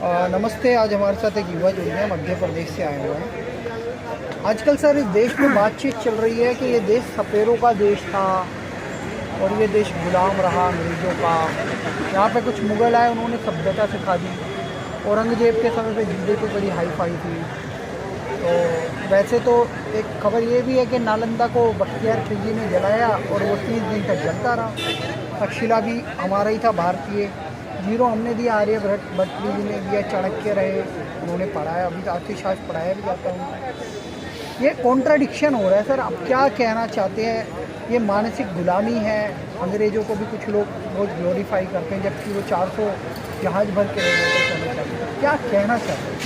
नमस्ते। आज हमारे साथ एक युवा जुड़ गया, मध्य प्रदेश से आए हुए हैं। आजकल सर इस देश में बातचीत चल रही है कि ये देश सपेरों का देश था और ये देश गुलाम रहा अंग्रेज़ों का। यहाँ पे कुछ मुग़ल आए, उन्होंने सभ्यता सिखा दी। औरंगज़ेब के समय पे दिल्ली तो बड़ी हाई फाई थी। तो वैसे तो एक खबर ये भी है कि नालंदा को बख्तियार खिलजी ने जलाया और वो 30 दिन तक जलता रहा। तक्षशिला भी हमारा ही था, भारतीय। जीरो हमने दिया, आर्यभट्ट जी ने दिया, चाणक्य रहे, उन्होंने पढ़ाया। अभी तो अर्थशास्त्र पढ़ाया भी जाता है। ये कॉन्ट्राडिक्शन हो रहा है सर। आप क्या कहना चाहते हैं? ये मानसिक गुलामी है। अंग्रेज़ों को भी कुछ लोग बहुत ग्लोरीफाई करते हैं, जबकि वो 400 जहाज़ भर के रहने चाहिए। क्या कहना चाहते हैं?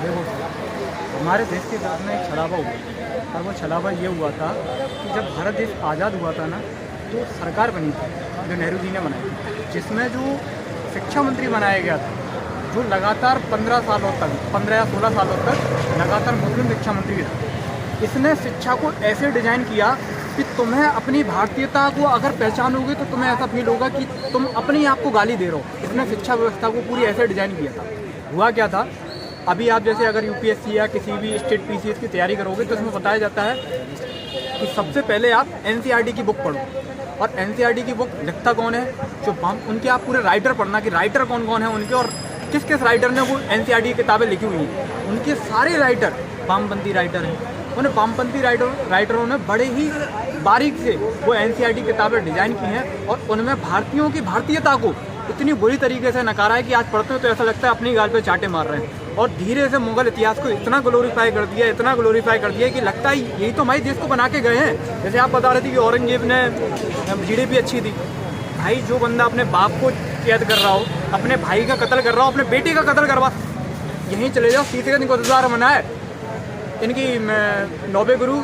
देखो, हमारे देश के साथ में एक छलावा हुआ और वो छलावा ये हुआ था कि जब भारत देश आज़ाद हुआ था ना, तो सरकार बनी थी जो नेहरू जी ने बनाई, जिसमें जो शिक्षा मंत्री बनाया गया था, जो लगातार 15 सालों तक 15 या 16 सालों तक लगातार मुस्लिम शिक्षा मंत्री रहा। इसने शिक्षा को ऐसे डिज़ाइन किया कि तुम्हें अपनी भारतीयता को अगर पहचानोगे तो तुम्हें ऐसा फील होगा कि तुम अपने आप को गाली दे रहे हो। इसने शिक्षा व्यवस्था को पूरी ऐसे डिज़ाइन किया था। हुआ क्या था, अभी आप जैसे अगर यूपीएससी या किसी भी स्टेट पीसीएस की तैयारी करोगे तो इसमें बताया जाता है कि सबसे पहले आप एनसीईआरटी की बुक पढ़ो। और एनसीईआरटी की बुक लिखता कौन है, जो उनके आप पूरे राइटर पढ़ना कि राइटर कौन कौन है उनके, और किस किस राइटर ने वो एनसीईआरटी की किताबें लिखी हुई हैं। उनके सारे राइटर वामपंथी राइटर हैं। उन्हें वामपंथी राइटरों ने बड़े ही बारीक से वो एनसीईआरटी किताबें डिज़ाइन की हैं और उनमें भारतीयों की भारतीयता को इतनी बुरी तरीके से नकारा है कि आज पढ़ते हैं तो ऐसा लगता है अपनी गाल पे चाटे मार रहे हैं। और धीरे से मुगल इतिहास को इतना ग्लोरीफाई कर दिया, इतना ग्लोरीफाई कर दिया कि लगता है यही तो हमारे देश को बना के गए हैं। जैसे आप बता रहे थे कि औरंगजेब ने जीडीपी अच्छी थी। भाई, जो बंदा अपने बाप को कैद कर रहा हो, अपने भाई का कत्ल कर रहा हो, अपने बेटे का कत्ल करवा, यहीं चले जाओ। तीसरे दिन को इंतजार मनाए इनकी नौबे गुरु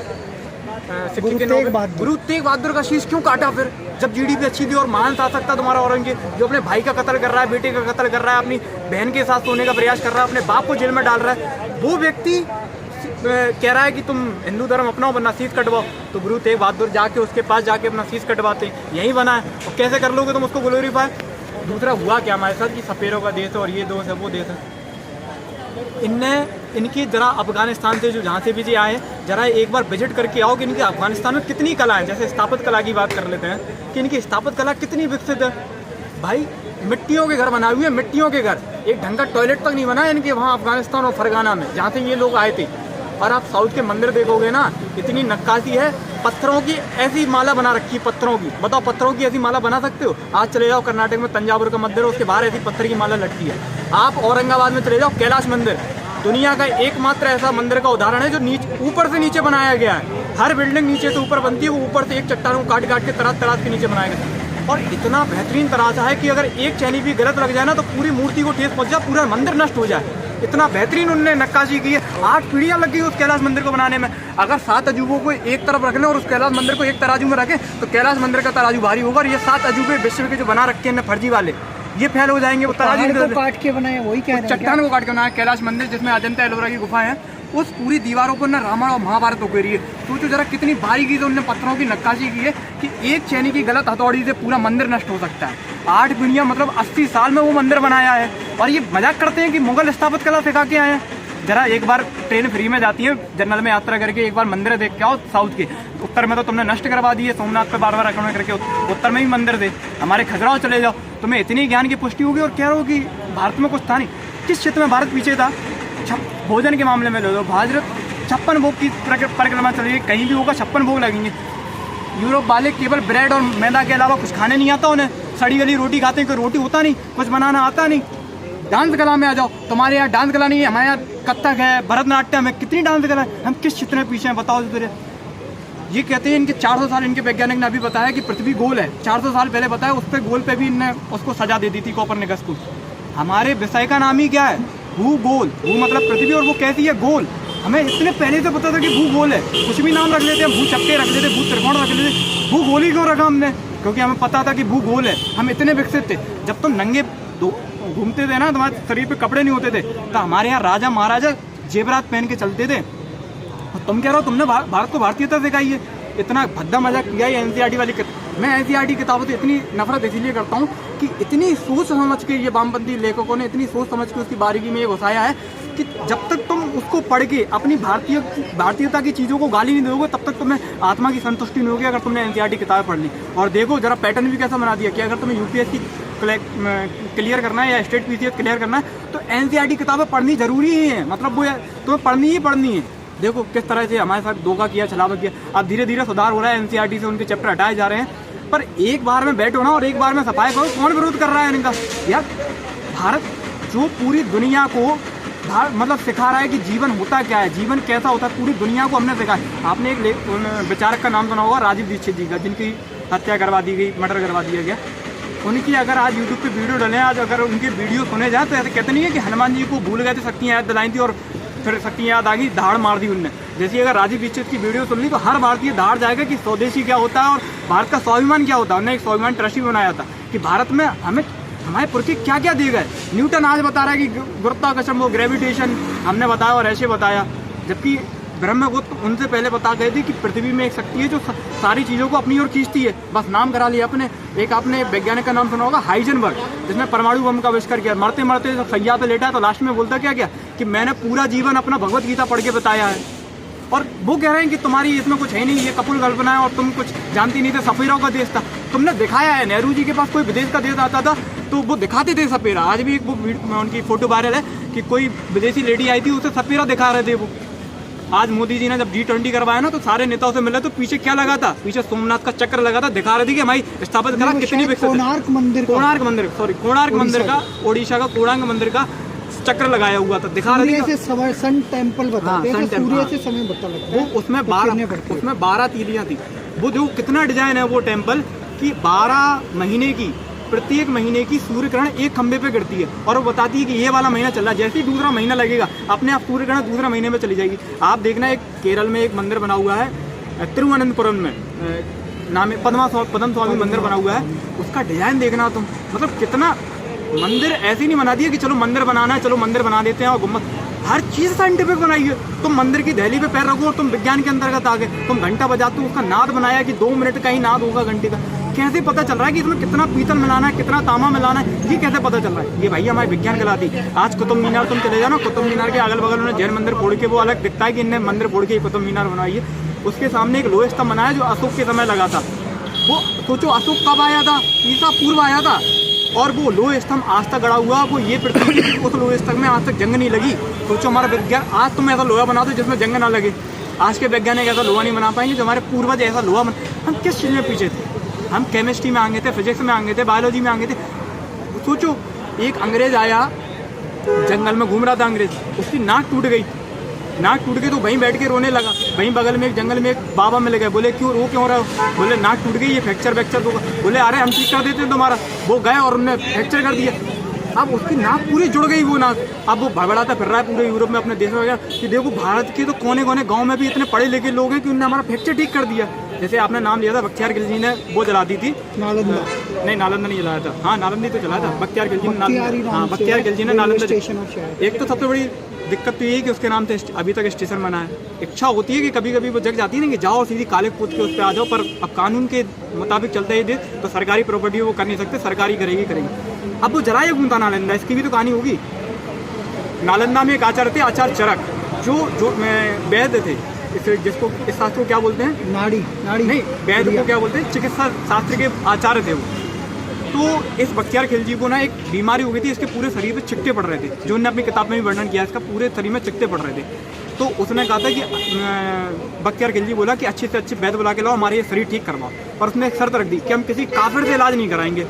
गुरु तेग बहादुर का शीश क्यों काटा फिर, जब जीडीपी अच्छी थी और महान शासक था तुम्हारा औरंगजेब, जो अपने भाई का कत्ल कर रहा है, बेटे का कत्ल कर रहा है, अपनी बहन के साथ सोने का प्रयास कर रहा है, अपने बाप को जेल में डाल रहा है। वो व्यक्ति कह रहा है कि तुम हिंदू धर्म अपनाओ वरना शीश कटवाओ। तो गुरु तेग बहादुर जाके उसके पास जाके अपना शीश कटवाते हैं। यही बना है। और कैसे कर लोगे तुम उसको ग्लोरीफाई? दूसरा हुआ क्या हमारे साथ कि सपेरों का देश है और ये देश है वो देश है। इनकी जरा अफगानिस्तान से जो जहाँ से भी जी आए, जरा एक बार विजिट करके आओ कि इनके अफगानिस्तान में कितनी कला है। जैसे स्थापत्य कला की बात कर लेते हैं कि इनकी स्थापत्य कला कितनी विकसित है। भाई, मिट्टियों के घर बनाए हुए हैं, मिट्टियों के घर। एक ढंग का टॉयलेट तक नहीं बना है इनके वहाँ अफगानिस्तान और फरगाना में, जहाँ से ये लोग आए थे। और आप साउथ के मंदिर देखोगे ना, इतनी नक्काशी है, पत्थरों की ऐसी माला बना रखी है। पत्थरों की बताओ, पत्थरों की ऐसी माला बना सकते हो? आज चले जाओ कर्नाटक में तंजावुर का मंदिर है, उसके बाहर ऐसी पत्थर की माला लटकी है। आप औरंगाबाद में चले जाओ, कैलाश मंदिर दुनिया का एकमात्र ऐसा मंदिर का उदाहरण है जो ऊपर से नीचे बनाया गया है। हर बिल्डिंग नीचे से ऊपर बनती है, वो ऊपर से एक चट्टान को काट काट के तराश के नीचे बनाया गया। और इतना बेहतरीन तराशा है कि अगर एक चैनी भी गलत लग जाए ना तो पूरी मूर्ति को ठेस पहुंच जाए, पूरा मंदिर नष्ट हो जाए। इतना बेहतरीन उन्होंने नक्काशी की है। 8 पीढ़ियां लग गई उस कैलाश मंदिर को बनाने में। अगर 7 अजूबों को एक तरफ रख लें और उस कैलाश मंदिर को एक तराजू में रखें तो कैलाश मंदिर का तराजू भारी होगा। और ये 7 अजूबे विश्व के जो बना रखे हैं फर्जी वाले, ये फेल हो जाएंगे। वो तराजू को काट के बनाए, वही कह रहे हैं, चट्टान को काट के बनाया कैलाश मंदिर, जिसमें अजंता एलोरा की गुफा है। उस पूरी दीवारों पर ना रामायण और महाभारत उकेरी है। सोचो जरा कितनी बारीकी से उन्होंने पत्थरों की नक्काशी की है कि एक चैनी की गलत हथौड़ी से पूरा मंदिर नष्ट हो सकता है। 8 पीढ़ियां मतलब 80 साल में वो मंदिर बनाया है। और ये मजाक करते हैं कि मुगल स्थापत्य कला सिखा के आए हैं। जरा एक बार ट्रेन फ्री में जाती है जनरल में यात्रा करके, एक बार मंदिर देख के आओ साउथ के। उत्तर में तो तुमने नष्ट करवा दिए, सोमनाथ पे बार बार आक्रमण करके। उत्तर में भी मंदिर थे। हमारे खजुराहो चले जाओ, तुम्हें इतनी ज्ञान की पुष्टि होगी और कह रहे हो कि भारत में कुछ था नहीं। किस क्षेत्र में भारत पीछे था? भोजन के मामले में ले लो, भारत 56 भोग की परिक्रमा चलेगी, कहीं भी होगा 56 भोग लगेंगे। यूरोप वाले केवल ब्रेड और मैदा के अलावा कुछ खाने नहीं आता उन्हें। सड़ी गली रोटी खाते हैं, कोई रोटी होता नहीं, कुछ बनाना आता नहीं। डांस कला में आ जाओ, तुम्हारे यहाँ डांस कला नहीं है, हमारे यहाँ कथक है, भरतनाट्यम है, कितनी डांस कला है। हम किस क्षेत्र में पीछे हैं बताओ जरा। ये कहते हैं इनके 400 साल, इनके वैज्ञानिक ने अभी बताया कि पृथ्वी गोल है। 400 साल पहले बताया, उस पर गोल पे भी इनने उसको सजा दे दी थी कोपरनिकस को। हमारे विषय का नाम ही क्या है? भूगोल। भू मतलब पृथ्वी और वो कैसी है? गोल। हमें इतने पहले से पता था कि भूगोल है। कुछ भी नाम रख लेते हैं, भू चक्के रख लेते, भू त्रिकोण रख लेते। भूगोल ही क्यों रखा हमने? क्योंकि हमें पता था कि भूगोल है। हम इतने विकसित थे। जब तुम नंगे घूमते थे ना, तुम्हारे शरीर पे कपड़े नहीं होते थे, तो हमारे यहाँ राजा महाराजा जेबरात पहन के चलते थे। और तुम कह रहे हो तुमने भारत को भारतीयता सिखाई है। इतना भद्दा मजाक किया है एनसीईआरटी वाली मैं एनसीईआरटी किताबों से इतनी नफरत इसीलिए करता हूँ कि इतनी सोच समझ के ये वामपंथी लेखकों ने इतनी सोच समझ के उसकी बारीकी में ये घुसाया है कि जब तक तुम उसको पढ़ के अपनी भारतीयता की चीज़ों को गाली नहीं दोगे तब तक तुम्हें आत्मा की संतुष्टि नहीं होगी अगर तुमने एनसीईआरटी किताबें पढ़ ली। और देखो जरा पैटर्न भी कैसा बना दिया कि अगर तुम्हें यूपीएससी क्लियर करना है या स्टेट पीसीएस क्लियर करना है तो एनसीईआरटी किताबें पढ़नी जरूरी ही है, मतलब वो तुम्हें पढ़नी ही पढ़नी है। देखो किस तरह से हमारे साथ धोखा किया, छलावा किया। अब धीरे धीरे सुधार हो रहा है, एनसीईआरटी से उनके चैप्टर हटाए जा रहे हैं, पर एक बार में बैठो ना और एक बार में सफाई करो, कौन विरोध कर रहा है इनका? यार भारत जो पूरी दुनिया को मतलब सिखा रहा है कि जीवन होता क्या है, जीवन कैसा होता है, पूरी दुनिया को हमने सिखाया। आपने एक विचारक का नाम सुना होगा, राजीव दीक्षित जी का, जिनकी हत्या करवा दी गई, मर्डर करवा दिया गया। उनकी अगर आज यूट्यूब पे वीडियो डलें, आज अगर उनकी वीडियो सुने जाए तो ऐसे कहते नहीं है कि हनुमान जी को भूल गए थे, शक्तियाँ याद दिलाई थी और फिर शक्तियाँ याद आ गई, धाड़ मार दी उनने। जैसे अगर राजीव दीक्षित की वीडियो सुन ली तो हर भारतीय धाड़ जाएगा कि स्वदेशी क्या होता है और भारत का स्वाभिमान क्या होता है। उन्होंने एक स्वाभिमान ट्रस्ट भी बनाया था कि भारत में हमारे पुरखे क्या क्या दे गए। न्यूटन आज बता रहा है कि गुरुत्वाकर्षण वो ग्रेविटेशन हमने बताया और ऐसे बताया, जबकि ब्रह्मगुप्त उनसे पहले बता गए थे कि पृथ्वी में एक शक्ति है जो सारी चीज़ों को अपनी ओर खींचती है, बस नाम करा लिया अपने। एक आपने वैज्ञानिक का नाम सुना होगा, हाइजेनबर्ग, जिसने परमाणु बम का आविष्कार किया। मरते मरते जब सैया पे लेटा है तो लास्ट में बोलता क्या कि मैंने पूरा जीवन अपना भगवत गीता पढ़ के बताया है। और वो कह रहे हैं कि तुम्हारी इसमें कुछ है नहीं, ये कपूर कल्पना है और तुम कुछ जानती नहीं थे, सफेरों का देश था। तुमने दिखाया है, नेहरू जी के पास कोई विदेश का देश आता था तो वो दिखाते थे सपेरा। आज भी एक वो उनकी फोटो वायरल है कि कोई विदेशी लेडी आई थी, उसे सपेरा दिखा रहे थे वो। आज मोदी जी ने जब G20 करवाया ना तो सारे नेताओं से मिले तो पीछे क्या लगा था? पीछे सोमनाथ का चक्र लगा था, दिखा रहे थे कि हमारी स्थापित कला कितनी विकसित है। कोणार्क मंदिर का, ओडिशा का कोणार्क मंदिर का चक्र लगाया हुआ था, दिखा रहे थे। सन टेम्पल बताते हैं, सूर्य से समय पता लगता है। वो उसमें 12 तीलियां थी। वो जो कितना डिजाइन है वो टेम्पल की, 12 महीने की, प्रत्येक महीने की सूर्य ग्रहण एक खंबे पे गिरती है और वो बताती है कि ये वाला महीना चल रहा है। जैसे ही दूसरा महीना लगेगा अपने आप सूर्य ग्रहण दूसरे महीने में चली जाएगी। आप देखना, एक केरल में एक मंदिर बना हुआ है तिरुवनंतपुरम में, नाम है पद्म स्वामी मंदिर बना हुआ है। उसका डिजाइन देखना तुम, मतलब कितना मंदिर ऐसे नहीं बना दिया कि चलो मंदिर बनाना है, चलो मंदिर बना देते हैं और गुम्बद, हर चीज़ साइंटिफिक बनाई है। तुम मंदिर की दहली पे पैर रखो और तुम विज्ञान के अंतर्गत आ गए। तुम घंटा बजाते हो, उसका नाद बनाया कि 2 मिनट का ही नाद होगा घंटे का। कैसे पता चल रहा है कि इसमें कितना पीतल मिलाना है, कितना तांबा मिलाना है, ये कैसे पता चल रहा है? ये भाई हमारे विज्ञान कहलाती। आज कुतुब मीनार तुम चले जाओ ना, कुतुब मीनार के अगल बगल उन्होंने जैन मंदिर फोड़ के, वो अलग दिखता है कि इनने मंदिर फोड़ के कुतुब मीनार बनाई है। उसके सामने एक लोहे स्तंभ बनाया जो अशोक के समय लगा था। वो सोचो अशोक कब आया था? ईसा पूर्व आया था। और वो लोहे स्तंभ आज तक गड़ा हुआ, वो ये पृथ्वी उस लोहे स्तंभ में आज तक जंग नहीं लगी। सोचो हमारा विज्ञान, आज तुम ऐसा लोहा बना दो जिसमें जंग ना लगे। आज के वैज्ञानिक ऐसा लोहा नहीं बना पाएंगे जो हमारे पूर्वज ऐसा लोहा हम किस चीज़ में पीछे थे? हम केमिस्ट्री में आगे थे, फिजिक्स में आगे थे, बायोलॉजी में आगे थे। सोचो एक अंग्रेज आया, जंगल में घूम रहा था अंग्रेज, उसकी नाक टूट गई तो वहीं बैठ के रोने लगा। वहीं बगल में एक जंगल में एक बाबा मिल गए, बोले क्यों रो क्यों रहे हो? बोले नाक टूट गई, ये फ्रैक्चर होगा। बोले अरे हम ठीक कर देते हैं तुम्हारा। वो गए और उन्होंने फ्रैक्चर कर दिया। अब उसकी नाक पूरी जुड़ गई वो नाक। अब वो भड़बड़ाता फिर रहा है पूरे यूरोप में, अपने देश में वगैरह कि देखो भारत के तो कोने कोने गाँव में भी इतने पढ़े लिखे लोग हैं कि उन्होंने हमारा फ्रैक्चर ठीक कर दिया। जैसे आपने नाम लिया था बख्तियार खिलजी ने, वो जला दी थी नालंदा। नहीं, नालंदा नहीं जलाया था, हाँ नालंदी तो जलाया था बख्तियार खिलजी ने नालंदा। एक तो सबसे बड़ी दिक्कत तो यही कि उसके नाम से अभी तक स्टेशन बना है। इच्छा होती है कि कभी कभी वो जग जाती है ना कि जाओ और सीधी काले कूद के उस पर आ जाओ, पर अब कानून के मुताबिक चलता ही दे तो सरकारी प्रॉपर्टी वो कर नहीं सकते, सरकारी करेगी। अब वो जलाया क्यों था नालंदा? इसकी भी तो कहानी होगी। नालंदा में एक आचार्य थे, आचार्य चरक, जो वैद्य थे, जिसको इस शास्त्र को क्या बोलते हैं? नाड़ी नहीं, वैद्य को क्या बोलते हैं? चिकित्सा शास्त्र के आचार्य थे वो। तो इस बख्तियार खिलजी को ना एक बीमारी हो गई थी, इसके पूरे शरीर पे चिकटे पड़ रहे थे, जो उन्होंने अपनी किताब में भी वर्णन किया, इसका पूरे शरीर में चिकटे पड़ रहे थे। तो उसने कहा था कि बख्तियार खिलजी बोला कि अच्छे से अच्छे वैद्य बुला के लाओ, हमारे ये शरीर ठीक करवाओ। और उसने एक शर्त रख दी कि हम किसी काफिर से इलाज नहीं कराएंगे।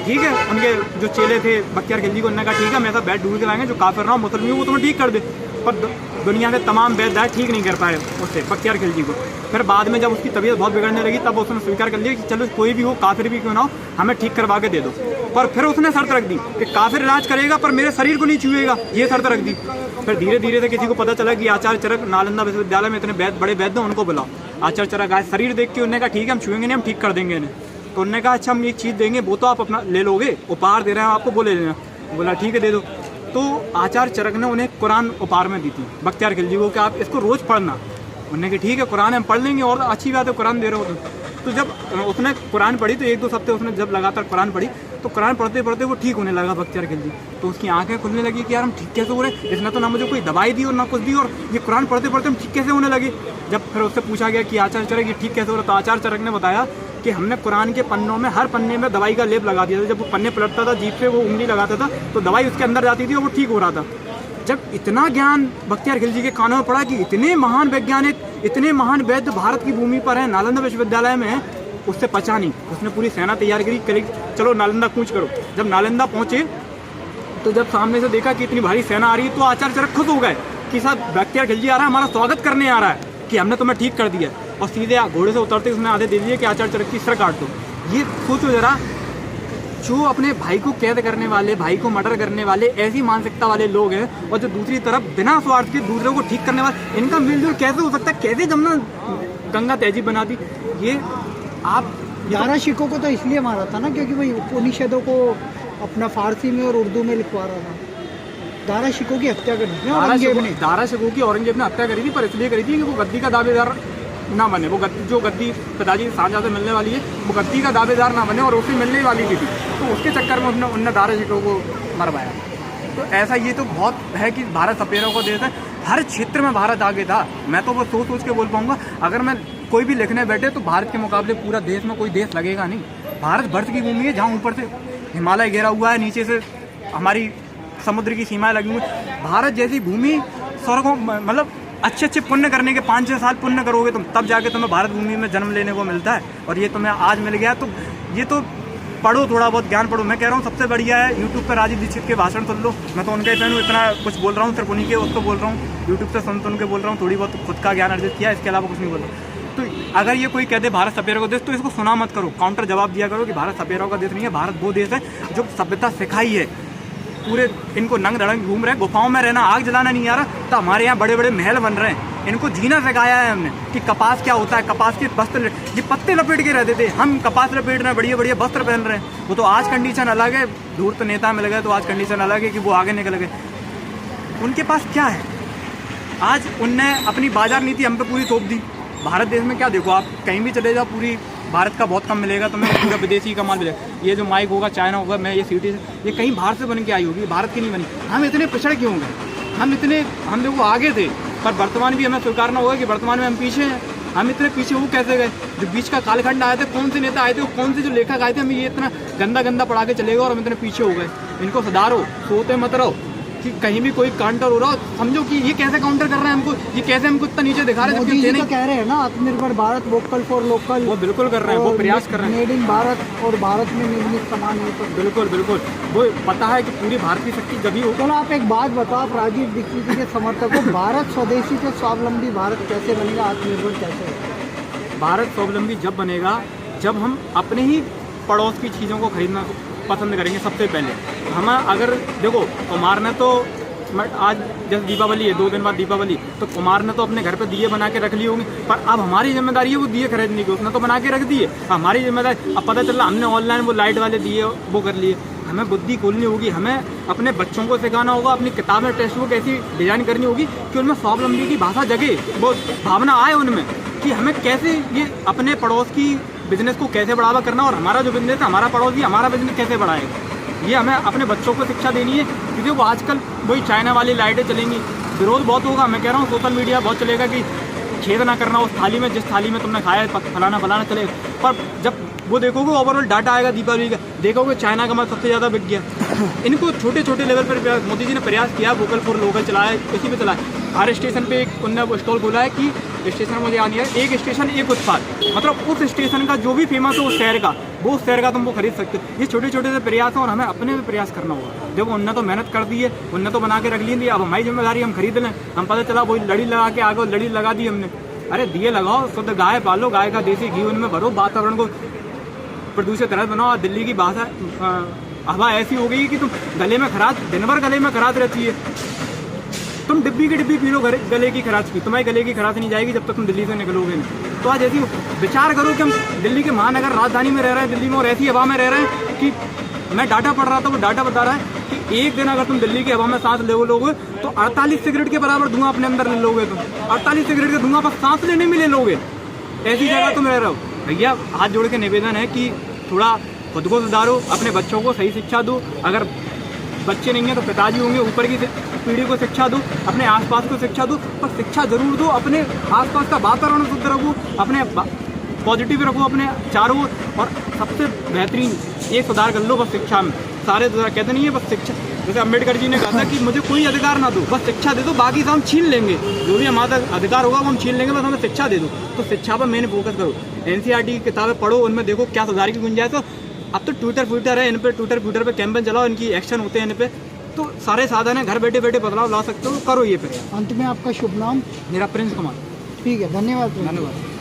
ठीक है, उनके जो चेले थे बख्तियार खिलजी को, उन्होंने कहा ठीक है हम ऐसा वैद्य ढूंढ के लाएंगे जो काफिर ना हो, मुसलमान हो, वो तुम्हें ठीक कर दे। पर दुनिया के तमाम वैद्य ठीक नहीं कर पाए उससे बख्तियार खिलजी को। फिर बाद में जब उसकी तबीयत बहुत बिगड़ने लगी तब उसने स्वीकार कर लिया कि चलो कोई भी हो, काफिर भी क्यों ना हो, हमें ठीक करवा के दे दो। पर फिर उसने शर्त रख दी कि काफिर इलाज करेगा पर मेरे शरीर को नहीं छुएगा, ये शर्त रख दी। फिर धीरे धीरे से किसी को पता चला कि आचार्य चरक नालंदा विश्वविद्यालय में इतने बड़े वैद्य हैं, उनको बुलाओ। आचार्य चरक आए, शरीर देख के उन्होंने कहा ठीक है हम छुएंगे नहीं, हम ठीक कर देंगे इन्हें। तो उन्होंने कहा अच्छा हम एक चीज़ देंगे, वो तो आप अपना ले लोगे, उपहार दे रहे हैं आपको, वो ले लेना। बोला ठीक है दे दो। तो आचार्य चरक ने उन्हें कुरान उपहार में दी थी बख्तियार खिलजी को कि आप इसको रोज़ पढ़ना। उन्होंने कहा ठीक है कुरान हम पढ़ लेंगे, और अच्छी बात है कुरान दे रहे हो तो। तो जब उसने कुरान पढ़ी तो 1-2 हफ्ते उसने जब लगातार कुरान पढ़ी तो कुरान पढ़ते पढ़ते वो ठीक होने लगा बख्तियार खिलजी। तो उसकी आंखें खुलने लगी कि यार हम ठीक कैसे हो रहे, इसने तो ना मुझे कोई दवाई दी और ना कुछ दी, और ये कुरान पढ़ते पढ़ते हम ठीक कैसे होने लगे। जब फिर उससे पूछा गया कि आचार्य चरक ये ठीक कैसे हो रहा, तो आचार्य चरक ने बताया कि हमने कुरान के पन्नों में हर पन्ने में दवाई का लेप लगा दिया था। जब वो पन्ने पलटता था, जीभ से वो उंगली लगाता था तो दवाई उसके अंदर जाती थी और वो ठीक हो रहा था। जब इतना ज्ञान बख्तियार खिलजी के कानों में पड़ा कि इतने महान वैज्ञानिक, इतने महान वैद्य भारत की भूमि पर हैं, नालंदा विश्वविद्यालय में हैं, उससे पचा नहीं। उसने पूरी सेना तैयार करी, चलो नालंदा कूच करो। जब नालंदा पहुंचे तो जब सामने से देखा कि इतनी भारी सेना आ रही है तो आचार्य चरक खुश हो गए कि साहब बख्तियार खिलजी आ रहा है, हमारा स्वागत करने आ रहा है कि हमने तुम्हें ठीक कर दिया। और सीधे घोड़े से उतरते उसने आधे दे दिए कि आचार्य चरक की सिर काट दो। ये सोचो जरा, जो अपने भाई को कैद करने वाले, भाई को मर्डर करने वाले, ऐसी मानसिकता वाले लोग हैं, और जो दूसरी तरफ बिना स्वार्थ के दूसरों को ठीक करने वाले, इनका मिलजुल कैसे हो सकता है? कैसे जमुना गंगा तहजीब बना दी? ये आप दारा शिकोह को तो इसलिए मारा था ना क्योंकि वही उपनिषदों को अपना फारसी में और उर्दू में लिखवा रहा था। दारा शिकोह की हत्या करी थी औरंगजेब ने। दारा शिकोह की औरंगजेब ने हत्या करी थी, पर इसलिए करी थी कि वो गद्दी का दावेदार ना बने। वो जो गद्दी पिताजी शाहजहां से मिलने वाली है, वो गद्दी का दावेदार ना बने, और उसे मिलने वाली भी थी। तो उसके चक्कर में उनने दारा शिकोह को मरवाया। तो ऐसा ये तो बहुत है कि भारत सपेरों को देश है, हर क्षेत्र में भारत आगे था। मैं तो वो सोच सोच के बोल पाऊंगा, अगर मैं कोई भी लिखने बैठे तो भारत के मुकाबले पूरा देश में कोई देश लगेगा नहीं। भारत बर्फ की भूमि है, जहाँ ऊपर से हिमालय घेरा हुआ है, नीचे से हमारी समुद्र की सीमाएं लगी हुई। भारत जैसी भूमि स्वर्गों, मतलब अच्छे अच्छे पुण्य करने के 5-6 साल पुण्य करोगे तुम, तब जाके तुम्हें भारत भूमि में जन्म लेने को मिलता है। और ये तुम्हें आज मिल गया। तो ये तो पढ़ो, थोड़ा बहुत ज्ञान पढ़ो। मैं कह रहा हूँ सबसे बढ़िया है यूट्यूब पर राजीव दीक्षित के भाषण सुन लो। मैं तो उनके फैन हूँ, इतना कुछ बोल रहा हूँ, सिर्फ उन्हीं के उसको बोल रहा हूँ, यूट्यूब से सुन के बोल रहा हूँ। थोड़ी बहुत खुद का ज्ञान अर्जित किया, इसके अलावा कुछ नहीं बोल रहा। तो अगर ये कोई कहते भारत सपेरों का देश, तो इसको सुना मत करो, काउंटर जवाब दिया करो कि भारत सपेरों का देश नहीं है। भारत वो देश है जो सभ्यता सिखाई है। पूरे इनको नंग धड़ंग घूम रहे हैं, गुफाओं में रहना, आग जलाना नहीं आ रहा, तो हमारे यहाँ बड़े बड़े महल बन रहे हैं। इनको जीना सिखाया है हमने कि कपास क्या होता है, कपास के वस्त्र, ये पत्ते लपेट के रहते थे, हम कपास लपेट रहे हैं, बढ़िया बढ़िया वस्त्र पहन रहे हैं। वो तो आज कंडीशन अलग है, धूर्त नेता मिल गए तो आज कंडीशन अलग है कि वो आगे निकल गए। उनके पास क्या है? आज उनने अपनी बाजार नीति हम पे पूरी थोप दी। भारत देश में क्या देखो, आप कहीं भी चले जाओ, पूरी भारत का बहुत कम मिलेगा तुम्हें, पूरा विदेशी का माल मिलेगा। ये जो माइक होगा चाइना होगा, मैं ये सीटी ये कहीं बाहर से बन के आई होगी, भारत की नहीं बनी। हम इतने पिछड़ क्यों गए? हम देखो आगे थे, पर वर्तमान भी हमें स्वीकारना होगा कि वर्तमान में हम पीछे हैं। हम इतने पीछे वो कैसे गए? जो बीच का कालखंड आए थे, कौन से नेता आए थे, कौन से जो लेखक आए थे, हमें ये इतना गंदा पढ़ा के चलेगा और हम इतने पीछे हो गए। इनको सुधारो, सोते मत रहो कि कहीं भी कोई काउंटर हो रहा हो, समझो कि ये कैसे काउंटर कर रहे हैं हमको, ये कैसे हमको इतना नीचे दिखा रहे हैं। मोदी जी तो कह रहे हैं ना आत्मनिर्भर भारत, वोकल फॉर लोकल, वो बिल्कुल कर रहे हैं, वो प्रयास कर रहे हैं। मेड इन भारत और भारत में निर्मित सामान है तो बिल्कुल वो पता है कि पूरी भारतीय शक्ति जब ही हो। चलो आप एक बात बताओ, आप राजीव दीक्षित जी के समर्थक हो, भारत स्वदेशी से स्वावलंबी भारत कैसे बनेगा, आत्मनिर्भर कैसे होगा? भारत स्वावलंबी जब बनेगा जब हम अपने ही पड़ोस की चीज़ों को खरीदना पसंद करेंगे। सबसे पहले हम, अगर देखो कुमार ने तो आज जैसे दीपावली है, 2 दिन बाद दीपावली, तो कुमार ने तो अपने घर पे दिए बना के रख लिए होंगे, पर अब हमारी जिम्मेदारी है वो दिए खरीदने की। उसने तो बना के रख दिए, हमारी जिम्मेदारी। अब पता चला हमने ऑनलाइन वो लाइट वाले दिए वो कर लिए। हमें बुद्धि खोलनी होगी, हमें अपने बच्चों को सिखाना होगा, अपनी किताबें टेक्स्ट बुक ऐसी डिजाइन करनी होगी कि उनमें स्वावलंबी की भाषा जगे, वो भावना आए उनमें कि हमें कैसे ये अपने पड़ोस की बिजनेस को कैसे बढ़ावा करना, और हमारा जो बिजनेस है, हमारा पड़ोसी हमारा बिजनेस कैसे बढ़ाएगा, ये हमें अपने बच्चों को शिक्षा देनी है। क्योंकि वो आजकल वही चाइना वाली लाइटें चलेंगी, विरोध बहुत होगा। मैं कह रहा हूँ सोशल मीडिया बहुत चलेगा कि छेद ना करना उस थाली में, जिस थाली में तुमने खाया है, फलाना चलेगा। पर जब वो देखोगे ओवरऑल डाटा आएगा दीपावली का, देखोगे चाइना का माल सबसे ज़्यादा बिक गया। इनको छोटे छोटे लेवल पर मोदी जी ने प्रयास किया, वोकल फॉर लोकल चलाया, इसी पे चलाया। हर स्टेशन पे एक उनने स्टॉल खोला है कि स्टेशन मुझे याद नहीं है, एक स्टेशन एक उत्पाद, मतलब उस स्टेशन का जो भी फेमस हो उस शहर का, वो उस शहर का तुम वो खरीद सकते हो। ये छोटे छोटे से प्रयास हैं और हमें अपने में प्रयास करना होगा। देखो उनने तो मेहनत कर दी है, उनने तो बना के रख ली थी, अब हमारी जिम्मेदारी हम खरीद लें। हम पता चला वही लड़ी लगा के आगे लड़ी लगा दी हमने। अरे दिए लगाओ, शुद्ध गाय पालो, गाय का देसी घी उनमें भरो, वातावरण को प्रदूषित रहित बनाओ। दिल्ली की भाषा हवा ऐसी हो गई कि तुम गले में खराश, दिन भर गले में खराश रहती है। तुम डिब्बी की डिब्बी पी लो गले की खराश की, तुम्हारे गले की खराश नहीं जाएगी जब तक तुम दिल्ली से निकलोगे नहीं। तो आज ऐसी विचार करो कि हम दिल्ली के महानगर राजधानी में रह रहे हैं, दिल्ली में, और ऐसी हवा में रह रहे हैं कि मैं डाटा पढ़ रहा था, वो डाटा बता रहा है कि एक दिन अगर तुम दिल्ली की हवा में सांस लोगे तो 48 सिगरेट के बराबर धुआं अपने अंदर ले लोगे। तुम 48 सिगरेट के धुआं पर सांस लेने में ले लोगे, ऐसी जगह तुम रह रहे हो। भैया हाथ जोड़ के निवेदन है कि थोड़ा खुद को सुधारो, अपने बच्चों को सही शिक्षा दो। अगर बच्चे नहीं हैं तो पिताजी होंगे, ऊपर की पीढ़ी को शिक्षा दो, अपने आसपास को शिक्षा दो, पर शिक्षा जरूर दो, अपने आसपास का वातावरण शुद्ध रखो, अपने पॉजिटिव रखो अपने चारों ओर। और सबसे बेहतरीन ये सुधार कर लो बस शिक्षा में। सारे सुधार कहते नहीं है बस शिक्षा, जैसे अम्बेडकर जी ने कहा था कि मुझे कोई अधिकार ना दो, बस शिक्षा दे दो, बाकी सब हम छीन लेंगे, जो भी हमारा अधिकार होगा वो हम छीन लेंगे, बस हमें शिक्षा दे दो। तो शिक्षा पर मैंने फोकस करो, NCERT की किताबें पढ़ो, उनमें देखो क्या सुधार की गुंजाइश है। अब तो ट्विटर है, इन पर ट्विटर पे कैंपेन चलाओ, इनकी एक्शन होते हैं इन पे, तो सारे साधन है, घर बैठे बैठे बदलाव ला सकते हो, करो ये पे। अंत में आपका शुभ नाम? मेरा प्रिंस कुमार। ठीक है, धन्यवाद। धन्यवाद।